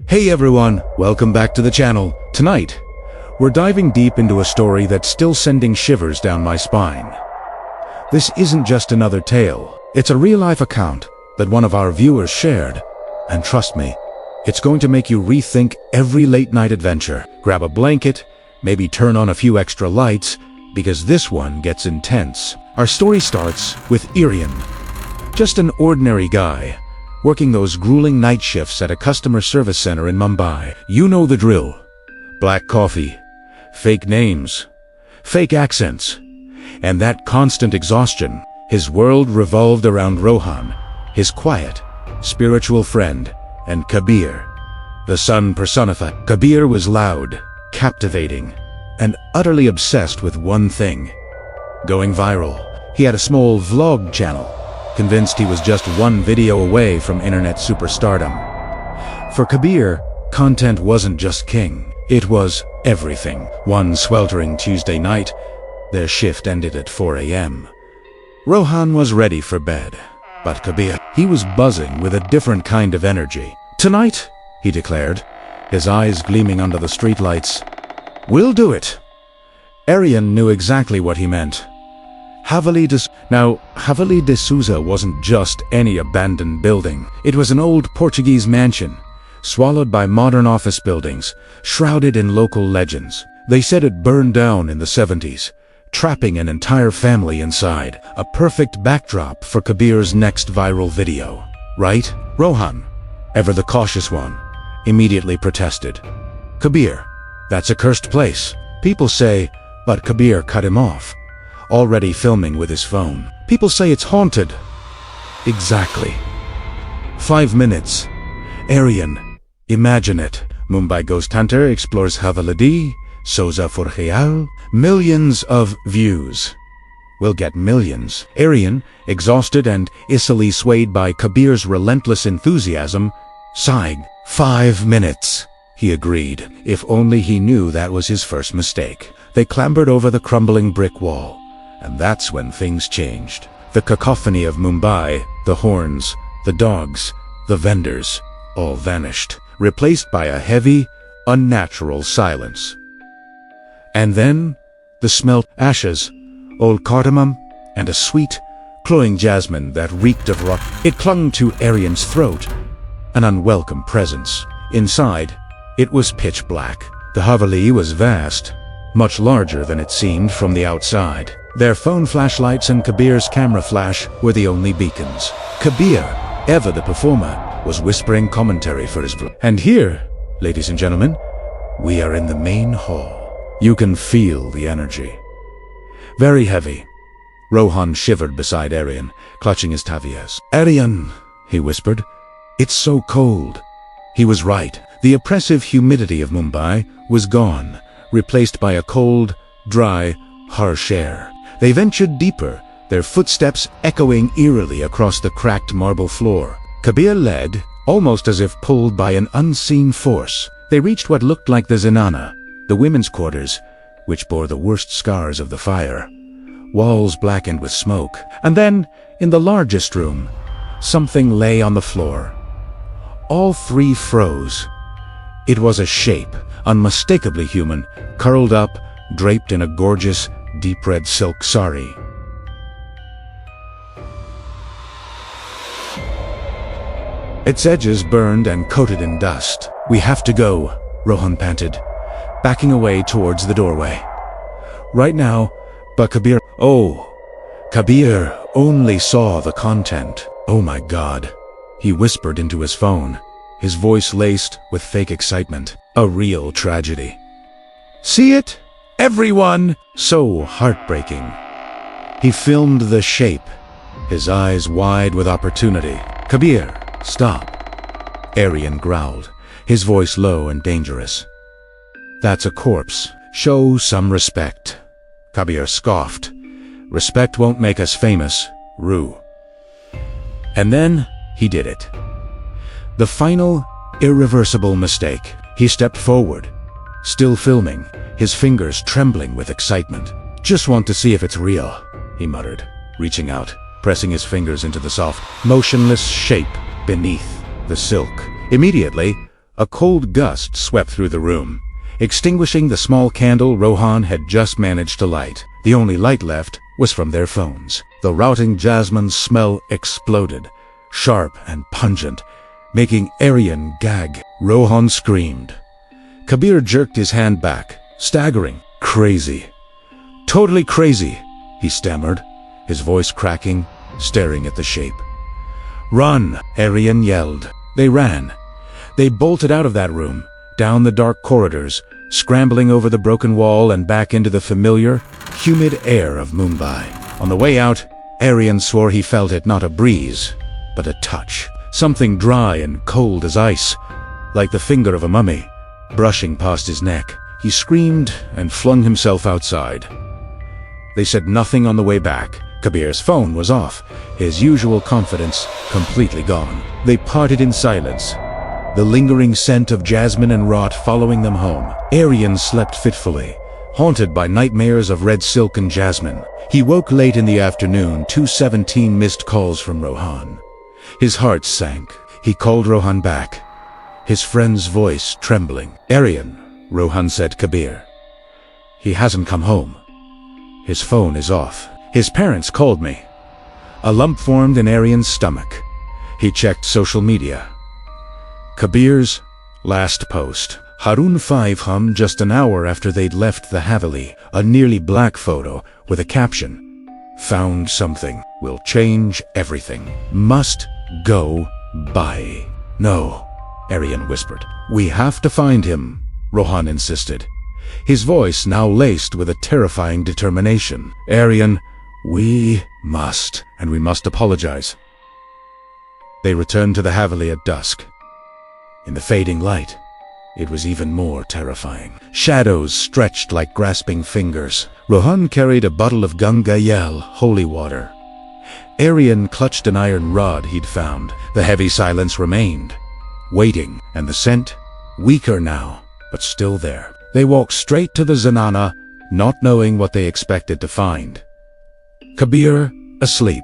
Hey everyone, welcome back to the channel. Tonight, we're diving deep into a story that's still sending shivers down my spine. This isn't just another tale, it's a real-life account that one of our viewers shared. And trust me, it's going to make you rethink every late-night adventure. Grab a blanket, maybe turn on a few extra lights, because this one gets intense. Our story starts with Irian, just an ordinary guy, working those grueling night shifts at a customer service center in Mumbai. You know the drill. Black coffee, fake names, fake accents, and that constant exhaustion. His world revolved around Rohan, his quiet, spiritual friend, and Kabir, the sun personified. Kabir was loud, captivating, and utterly obsessed with one thing: going viral. He had a small vlog channel, convinced he was just one video away from internet superstardom. For Kabir, content wasn't just king, it was everything. One sweltering Tuesday night, their shift ended at 4 a.m. Rohan was ready for bed, but Kabir, he was buzzing with a different kind of energy. "Tonight," he declared, his eyes gleaming under the streetlights, "we'll do it." Irian knew exactly what he meant. Haveli de Souza wasn't just any abandoned building. It was an old Portuguese mansion, swallowed by modern office buildings, shrouded in local legends. They said it burned down in the 70s, trapping an entire family inside. A perfect backdrop for Kabir's next viral video. Right? Rohan, ever the cautious one, immediately protested. "Kabir, that's a cursed place." People say, but Kabir cut him off, already filming with his phone. "People say it's haunted." Exactly. 5 minutes. Irian, imagine it. Mumbai Ghost Hunter explores Haveli, Souza for Real. Millions of views. We'll get millions. Irian, exhausted and easily swayed by Kabir's relentless enthusiasm, sighed. 5 minutes, he agreed. If only he knew that was his first mistake. They clambered over the crumbling brick wall. And that's when things changed. The cacophony of Mumbai, the horns, the dogs, the vendors, all vanished, replaced by a heavy, unnatural silence. And then, the smell: ashes, old cardamom, and a sweet, cloying jasmine that reeked of rot. It clung to Irian's throat, an unwelcome presence. Inside, it was pitch black. The Haveli was vast, much larger than it seemed from the outside. Their phone flashlights and Kabir's camera flash were the only beacons. Kabir, ever the performer, was whispering commentary for his vlog. And here, ladies and gentlemen, we are in the main hall. You can feel the energy. Very heavy. Rohan shivered beside Irian, clutching his tavias. "Irian," he whispered, "it's so cold." He was right. The oppressive humidity of Mumbai was gone, replaced by a cold, dry, harsh air. They ventured deeper, their footsteps echoing eerily across the cracked marble floor. Kabir led, almost as if pulled by an unseen force. They reached what looked like the zenana, the women's quarters, which bore the worst scars of the fire. Walls blackened with smoke. And then, in the largest room, something lay on the floor. All three froze. It was a shape, unmistakably human, curled up, draped in a gorgeous, deep red silk sari. Its edges burned and coated in dust. "We have to go," Rohan panted, backing away towards the doorway. "Right now, but Kabir..." Oh, Kabir only saw the content. "Oh my God," he whispered into his phone, his voice laced with fake excitement. "A real tragedy. See it? Everyone!" So heartbreaking. He filmed the shape, his eyes wide with opportunity. "Kabir, stop," Irian growled, his voice low and dangerous. "That's a corpse. Show some respect." Kabir scoffed. "Respect won't make us famous, Rue." And then he did it. The final, irreversible mistake. He stepped forward, still filming, his fingers trembling with excitement. "Just want to see if it's real," he muttered, reaching out, pressing his fingers into the soft, motionless shape beneath the silk. Immediately, A cold gust swept through the room, extinguishing the small candle Rohan had just managed to light. The only light left was from their phones. The rotting jasmine smell exploded, sharp and pungent, making Aryan gag. Rohan screamed. Kabir jerked his hand back, staggering. Crazy. Totally crazy, he stammered, his voice cracking, staring at the shape. Run, Aryan yelled. They ran. They bolted out of that room, down the dark corridors, scrambling over the broken wall and back into the familiar, humid air of Mumbai. On the way out, Aryan swore he felt it not a breeze, but a touch. Something dry and cold as ice, like the finger of a mummy, brushing past his neck. He screamed and flung himself outside. They said nothing on the way back. Kabir's phone was off, his usual confidence completely gone. They parted in silence, the lingering scent of jasmine and rot following them home. Aryan slept fitfully, haunted by nightmares of red silk and jasmine. He woke late in the afternoon, 2:17 missed calls from Rohan. His heart sank. He called Rohan back, his friend's voice trembling. Aryan, Rohan said. Kabir. He hasn't come home. His phone is off. His parents called me. A lump formed in Aryan's stomach. He checked social media. Kabir's last post. Harun 5 hum just an hour after they'd left the Haveli. A nearly black photo with a caption. Found something. Will change everything. Must go by. No, Aryan whispered. We have to find him, Rohan insisted, his voice now laced with a terrifying determination. Aryan, we must, and we must apologize. They returned to the Haveli at dusk. In the fading light, it was even more terrifying. Shadows stretched like grasping fingers. Rohan carried a bottle of Ganga Jal, holy water. Aryan clutched an iron rod he'd found. The heavy silence remained, waiting, and the scent, weaker now, but still there. They walked straight to the Zanana, not knowing what they expected to find. Kabir asleep.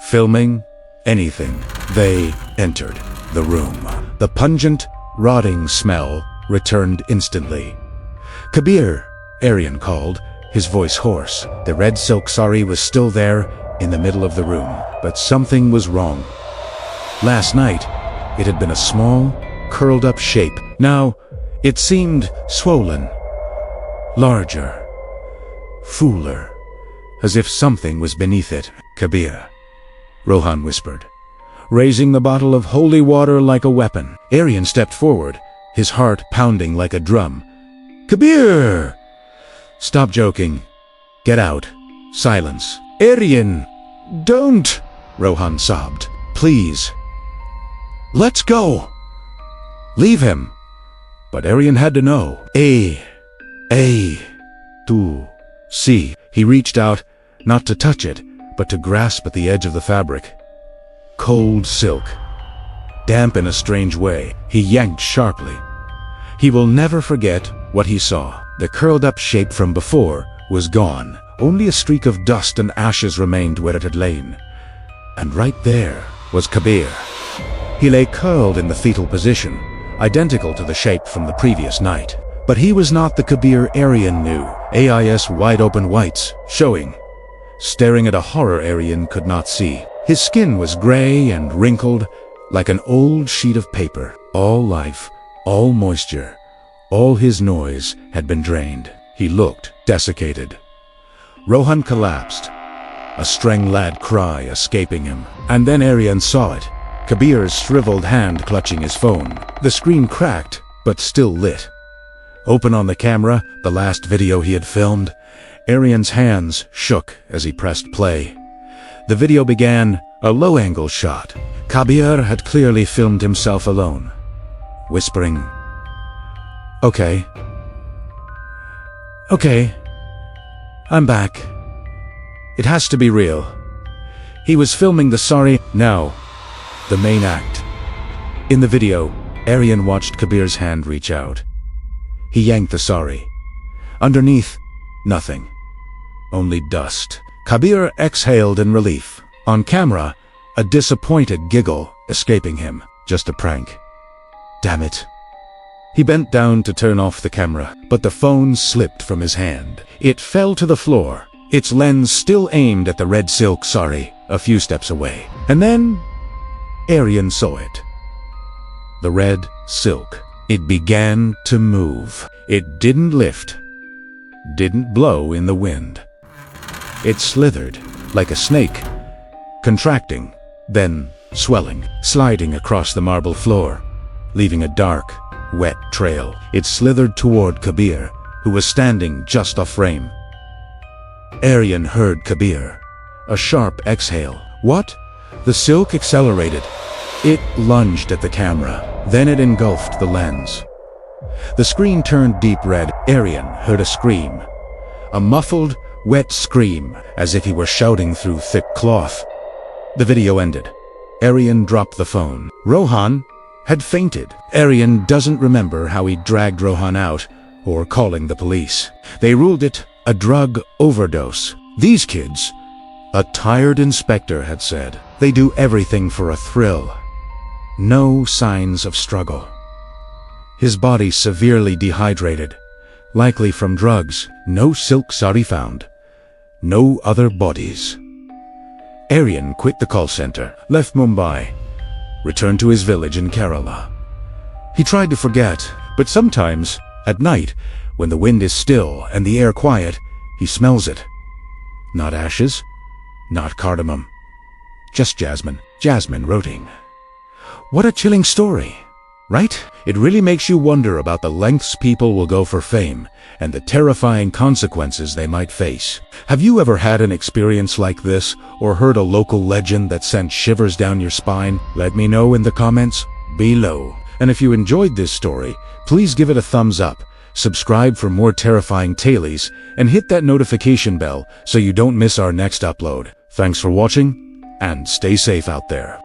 Filming anything. They entered the room. The pungent, rotting smell returned instantly. Kabir, Aryan called, his voice hoarse. The red silk sari was still there in the middle of the room, but something was wrong. Last night, it had been a small, curled-up shape. Now, it seemed swollen, larger, fuller, as if something was beneath it. Kabir, Rohan whispered, raising the bottle of holy water like a weapon. Aryan stepped forward, his heart pounding like a drum. Kabir! Stop joking. Get out. Silence. Aryan! Don't! Rohan sobbed. Please. Let's go! Leave him. But Aryan had to know. Tu, see. He reached out, not to touch it, but to grasp at the edge of the fabric. Cold silk. Damp in a strange way. He yanked sharply. He will never forget what he saw. The curled-up shape from before was gone. Only a streak of dust and ashes remained where it had lain. And right there was Kabir. He lay curled in the fetal position, identical to the shape from the previous night. But he was not the Kabir Aryan knew. AIS wide-open whites, showing, staring at a horror Aryan could not see. His skin was gray and wrinkled, like an old sheet of paper. All life, all moisture, all his noise had been drained. He looked desiccated. Rohan collapsed, a strangled cry escaping him. And then Aryan saw it, Kabir's shriveled hand clutching his phone. The screen cracked, but still lit. Open on the camera, the last video he had filmed, Aryan's hands shook as he pressed play. The video began, a low-angle shot. Kabir had clearly filmed himself alone, whispering, Okay, I'm back. It has to be real. He was filming the Sari. Now, the main act. In the video, Aryan watched Kabir's hand reach out. He yanked the Sari. Underneath, nothing. Only dust. Kabir exhaled in relief. On camera, a disappointed giggle escaping him. Just a prank. Damn it. He bent down to turn off the camera, but the phone slipped from his hand. It fell to the floor, its lens still aimed at the red silk sari a few steps away. And then Aryan saw it. The red silk. It began to move. It didn't lift, didn't blow in the wind. It slithered like a snake, contracting, then swelling, sliding across the marble floor, leaving a dark, wet trail. It slithered toward Kabir, who was standing just off frame. Aryan heard Kabir, a sharp exhale. What? The silk accelerated. It lunged at the camera, then it engulfed the lens. The screen turned deep red. Aryan heard a scream. A muffled, wet scream, as if he were shouting through thick cloth. The video ended. Aryan dropped the phone. Rohan had fainted. Aryan doesn't remember how he dragged Rohan out, or calling the police. They ruled it a drug overdose. These kids, a tired inspector had said, they do everything for a thrill. No signs of struggle. His body severely dehydrated, likely from drugs. No silk sari found. No other bodies. Aryan quit the call center, left Mumbai, returned to his village in Kerala. He tried to forget, but sometimes, at night, when the wind is still and the air quiet, he smells it. Not ashes, not cardamom, just jasmine. Jasmine rotting. What a chilling story, right? It really makes you wonder about the lengths people will go for fame and the terrifying consequences they might face. Have you ever had an experience like this or heard a local legend that sent shivers down your spine? Let me know in the comments below. And if you enjoyed this story, please give it a thumbs up, subscribe for more terrifying tailies, and hit that notification bell so you don't miss our next upload. Thanks for watching, and stay safe out there.